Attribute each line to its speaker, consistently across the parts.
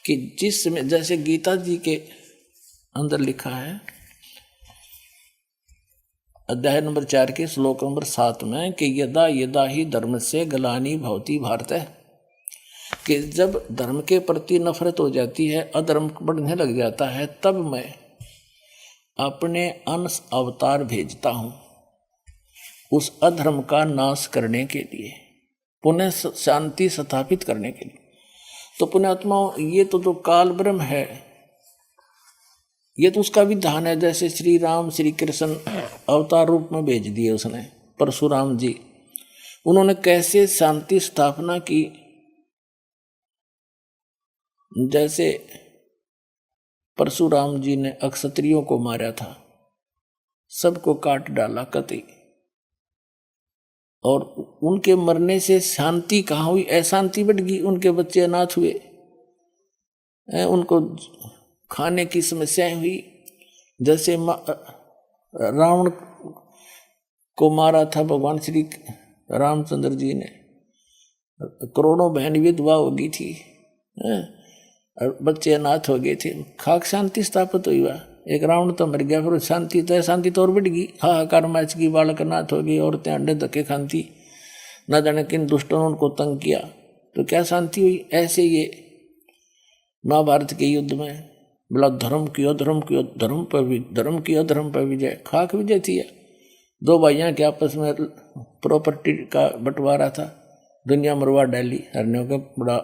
Speaker 1: कि जिसमें जैसे गीता जी के अंदर लिखा है अध्याय नंबर 4 के श्लोक नंबर 7 में कि यदा यदा ही धर्म से ग्लानि भवति भारत, कि जब धर्म के प्रति नफरत हो जाती है, अधर्म बढ़ने लग जाता है, तब मैं अपने अंश अवतार भेजता हूं उस अधर्म का नाश करने के लिए, पुनः शांति स्थापित करने के लिए। तो पुण्यात्माओं, ये तो जो काल ब्रह्म है, ये तो उसका विधान है। जैसे श्री राम श्री कृष्ण अवतार रूप में भेज दिए उसने, परशुराम जी, उन्होंने कैसे शांति स्थापना की। जैसे परशुराम जी ने अक्षत्रियों को मारा था, सबको काट डाला कतई, और उनके मरने से शांति कहाँ हुई, अशांति बढ़ गई। उनके बच्चे अनाथ हुए, उनको खाने की समस्याएं हुई। जैसे रावण को मारा था भगवान श्री रामचंद्र जी ने, करोड़ों बहन विधवा हो गई थी, और बच्चे अनाथ हो गए थे, खाक शांति स्थापित हुई। एक रावण तो मर गया, फिर शांति तो शांति तो और बढ़ गई, हाहाकार मच गई, बालक अनाथ हो गई, औरतें अंडे धक्के खाती, न जाने किन दुष्टों ने उनको तंग किया, तो क्या शांति हुई। ऐसे ये महाभारत के युद्ध में बोला धर्म की अधर्म की, धर्म पर भी धर्म की अधर्म पर विजय, खाक विजय थी। दो भाइयों के आपस में प्रॉपर्टी का बंटवारा था, दुनिया मरवा डाली, हरने का बड़ा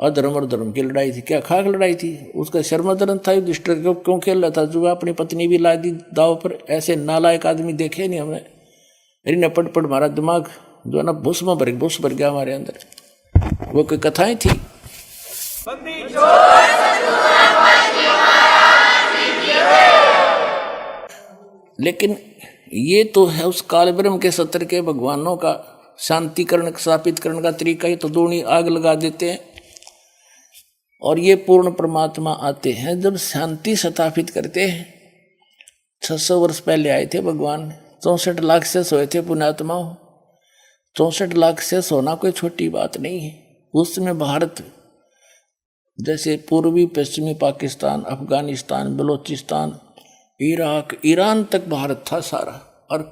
Speaker 1: अधर्म और धर्म की लड़ाई थी। क्या खाक लड़ाई थी। उसका शर्मादरन था युधिष्ठिर, क्यों खेल रहा था, जो अपनी पत्नी भी ला दी दाव पर। ऐसे नालायक आदमी देखे नहीं हमने। इन्हें पट पट मारा, दिमाग जो है ना भूस भर गया हमारे अंदर। वो कोई कथाएं थी। लेकिन ये तो है उस काल ब्रह्म के सत्र के भगवानों का शांतिकरण स्थापित करने का तरीका ही। तो दूनी आग लगा देते हैं, और ये पूर्ण परमात्मा आते हैं जब शांति स्थापित करते हैं। 600 वर्ष पहले आए थे भगवान, 64 लाख से सोए थे पुण्यात्माओं। 64 लाख से सोना कोई छोटी बात नहीं है। उस समय भारत जैसे पूर्वी पश्चिमी पाकिस्तान, अफगानिस्तान, बलोचिस्तान, इराक, ईरान तक भारत था सारा, और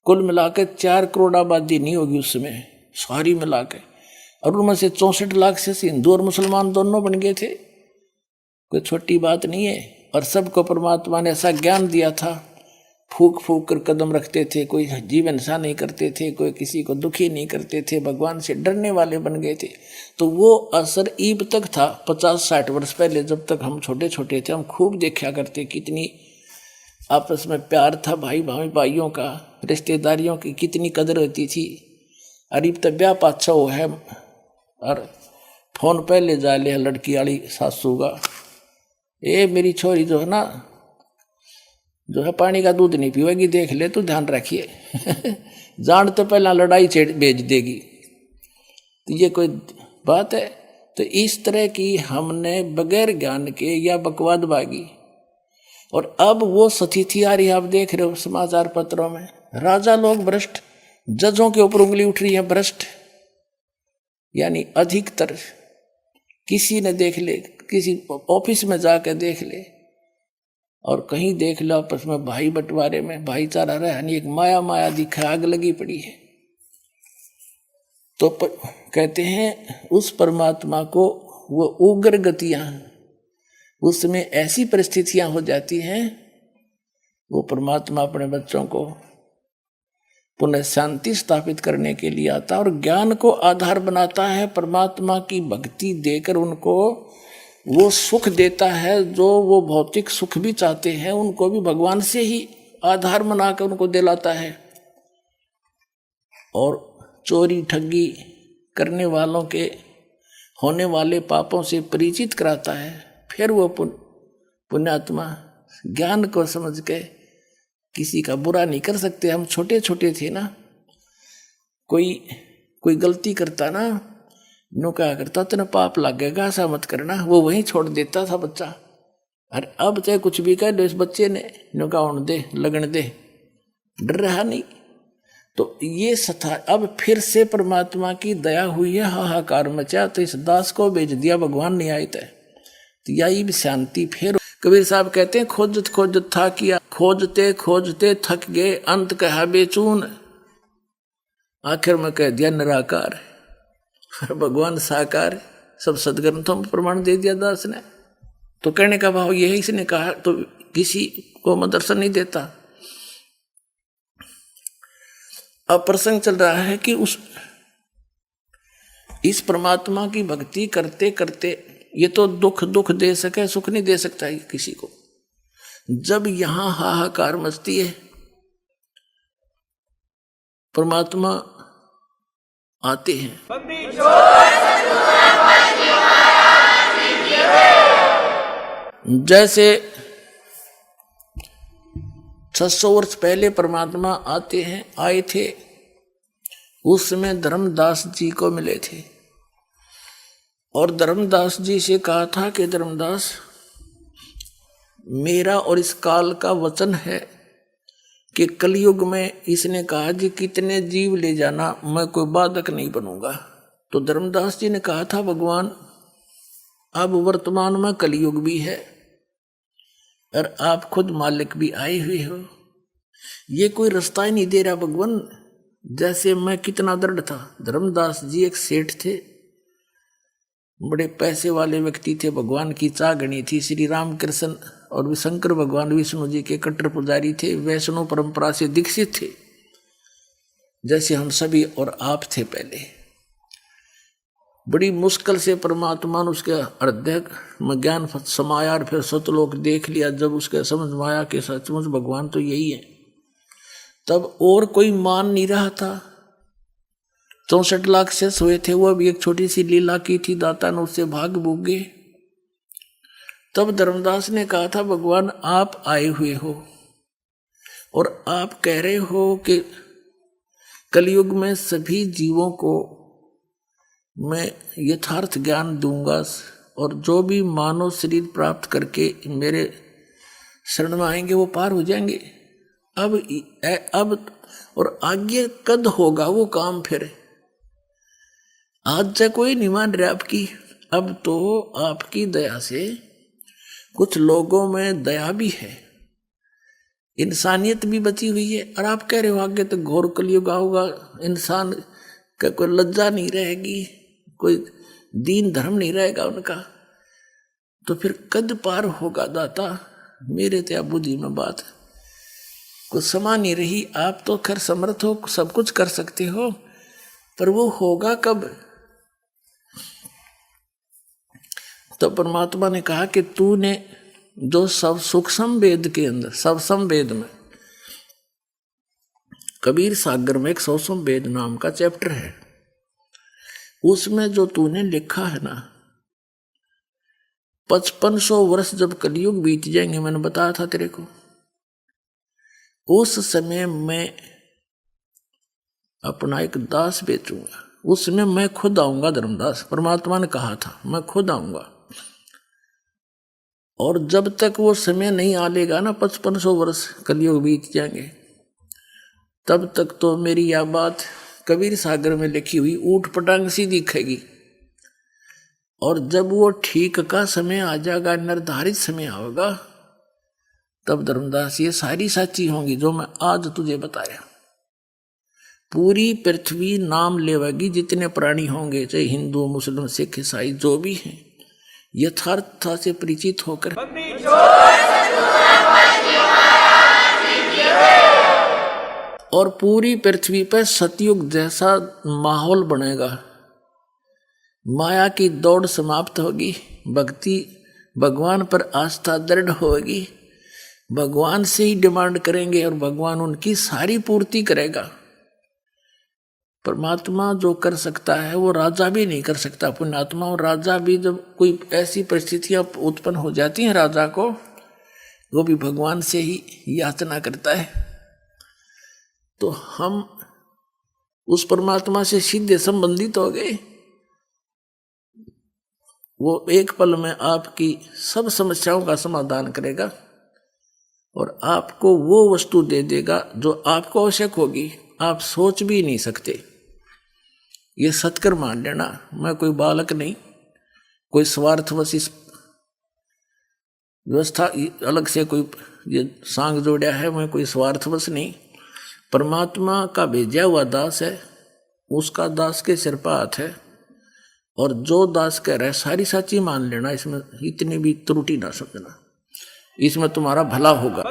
Speaker 1: कुल मिलाकर 4 करोड़ आबादी नहीं होगी उस समय सारी मिलाकर, और उनमें से 64 लाख से हिंदू और मुसलमान दोनों बन गए थे। कोई छोटी बात नहीं है। और सबको परमात्मा ने ऐसा ज्ञान दिया था, फूक फूक कर कदम रखते थे, कोई जीव हिंसा नहीं करते थे, कोई किसी को दुखी नहीं करते थे, भगवान से डरने वाले बन गए थे। तो वो असर ईब तक था 50-60 वर्ष पहले, जब तक हम छोटे छोटे थे। हम खूब देखा करते, कितनी आपस में प्यार था, भाइयों का, रिश्तेदारियों की कितनी कदर होती थी। अरीब तक ब्याह पाछा हो है, और फोन पहले जा ले लड़की वाली सासू का, ये मेरी छोरी जो है ना, जो है पानी का दूध नहीं पीवेगी, देख ले तो ध्यान रखिए। जान तो पहला लड़ाई भेज देगी। तो ये कोई बात है। तो इस तरह की हमने बगैर ज्ञान के या बकवाद भागी, और अब वो स्थिति आ रही है। आप देख रहे हो समाचार पत्रों में, राजा लोग भ्रष्ट, जजों के ऊपर उंगली उठ रही है भ्रष्ट, यानी अधिकतर। किसी ने देख ले, किसी ऑफिस में जाकर देख ले, और कहीं देख लो आपस में भाई बंटवारे में भाईचारा रहा नहीं, एक माया दिखा, आग लगी पड़ी है। तो कहते हैं उस परमात्मा को वो उग्र गतियां, उसमें ऐसी परिस्थितियां हो जाती हैं, वो परमात्मा अपने बच्चों को पुनः शांति स्थापित करने के लिए आता है, और ज्ञान को आधार बनाता है। परमात्मा की भक्ति देकर उनको वो सुख देता है, जो वो भौतिक सुख भी चाहते हैं, उनको भी भगवान से ही आधार बनाकर उनको दिलाता है। और चोरी ठगी करने वालों के होने वाले पापों से परिचित कराता है। फिर वो पुण्यात्मा ज्ञान को समझ के किसी का बुरा नहीं कर सकते। हम छोटे छोटे थे ना, कोई गलती करता ना, नो क्या करता, तेना पाप लगेगा, ऐसा मत करना, वो वहीं छोड़ देता था बच्चा। अरे अब चाहे कुछ भी कह दो, इस बच्चे ने नो का होने दे, लगन दे, डर रहा नहीं। तो ये सथा अब फिर से परमात्मा की दया हुई है, हाहाकार मचा, तो इस दास को भेज दिया, भगवान नहीं आए थे, तो यही भी शांति। फिर कबीर साहब कहते हैं खोजत खोजत था किया, खोजते खोजते थक गए, अंत कहा बेचून, आखिर में कह दिया निराकार है, भगवान साकार है। सब सदग्रंथों में प्रमाण दे दिया दास ने। तो कहने का भाव यह है, इसने कहा तो किसी को मैं दर्शन नहीं देता। अब प्रसंग चल रहा है कि इस परमात्मा की भक्ति करते करते, ये तो दुख दे सके, सुख नहीं दे सकता है किसी को। जब यहां हाहाकार मचती है, परमात्मा आते हैं। जैसे 600 वर्ष पहले परमात्मा आए थे, उस समय धर्मदास जी को मिले थे और धर्मदास जी से कहा था कि धर्मदास, मेरा और इस काल का वचन है कि कलयुग में इसने कहा जी कितने जीव ले जाना, मैं कोई बाधक नहीं बनूंगा। तो धर्मदास जी ने कहा था भगवान, अब वर्तमान में कलयुग भी है और आप खुद मालिक भी आए हुए हो, ये कोई रास्ता ही नहीं दे रहा भगवान। जैसे मैं कितना दृढ़ था। धर्मदास जी एक सेठ थे, बड़े पैसे वाले व्यक्ति थे, भगवान की चागणी थी। श्री रामकृष्ण और शंकर भगवान विष्णु जी के कट्टर पुजारी थे, वैष्णव परंपरा से दीक्षित थे, जैसे हम सभी और आप थे। पहले बड़ी मुश्किल से परमात्मा ने उसके हृदय में ज्ञान समाया और फिर सतलोक देख लिया। जब उसके समझ में आया कि सचमुच भगवान तो यही है, तब और कोई मान नहीं रहा था। 64 लाख से सोए थे, वो अभी एक छोटी सी लीला की थी, दाता ने उससे भाग भूग गए। तब धर्मदास ने कहा था भगवान आप आए हुए हो और आप कह रहे हो कि कलयुग में सभी जीवों को मैं यथार्थ ज्ञान दूंगा और जो भी मानव शरीर प्राप्त करके मेरे शरण में आएंगे वो पार हो जाएंगे। अब और आगे कद होगा वो काम। फिर आज से कोई नहीं मान रहा आपकी। अब तो आपकी दया से कुछ लोगों में दया भी है, इंसानियत भी बची हुई है, और आप कह रहे हो आगे तो घोर कलयुग होगा, इंसान का कोई लज्जा नहीं रहेगी, कोई दीन धर्म नहीं रहेगा उनका, तो फिर कद पार होगा दाता। मेरे तो बुद्धि में बात कुछ समा नहीं रही। आप तो खैर समर्थ हो, सब कुछ कर सकते हो, पर वो होगा कब? तो परमात्मा ने कहा कि तूने जो सब सूक्ष्म वेद के अंदर, सब समवेद में, कबीर सागर में एक 100 वेद नाम का चैप्टर है, उसमें जो तूने लिखा है ना, 5500 वर्ष जब कलयुग बीत जाएंगे, मैंने बताया था तेरे को, उस समय मैं अपना एक दास बेचूंगा, उसमें मैं खुद आऊंगा। धर्मदास, परमात्मा ने कहा था मैं खुद आऊंगा, और जब तक वो समय नहीं आ लेगा ना, 5500 वर्ष कलयुग बीत जाएंगे, तब तक तो मेरी यह बात कबीर सागर में लिखी हुई ऊट पटांग सी दिखेगी। और जब वो ठीक का समय आ जाएगा, निर्धारित समय आएगा, तब धर्मदास ये सारी सच्ची होंगी जो मैं आज तुझे बताया। पूरी पृथ्वी नाम लेवेगी, जितने प्राणी होंगे, चाहे हिंदू मुस्लिम सिख ईसाई जो भी हैं, यथार्थता से परिचित होकर और पूरी पृथ्वी पर सतयुग जैसा माहौल बनेगा। माया की दौड़ समाप्त होगी, भक्ति भगवान पर आस्था दृढ़ होगी, भगवान से ही डिमांड करेंगे और भगवान उनकी सारी पूर्ति करेगा। परमात्मा जो कर सकता है वो राजा भी नहीं कर सकता। पुण्यात्मा और राजा भी, जब कोई ऐसी परिस्थितियां उत्पन्न हो जाती हैं राजा को, वो भी भगवान से ही याचना करता है। तो हम उस परमात्मा से सीधे संबंधित हो गए। वो एक पल में आपकी सब समस्याओं का समाधान करेगा और आपको वो वस्तु दे देगा जो आपको आवश्यक होगी। आप सोच भी नहीं सकते। ये सत्कर मान लेना, मैं कोई बालक नहीं, कोई स्वार्थवश इस व्यवस्था अलग से कोई ये सांग जोड़ा है, मैं कोई स्वार्थवश नहीं, परमात्मा का भेजा हुआ दास है, उसका दास के सिर पर हाथ है, और जो दास कह रहा है सारी सच्ची मान लेना, इसमें इतनी भी त्रुटि ना समझना, इसमें तुम्हारा भला होगा।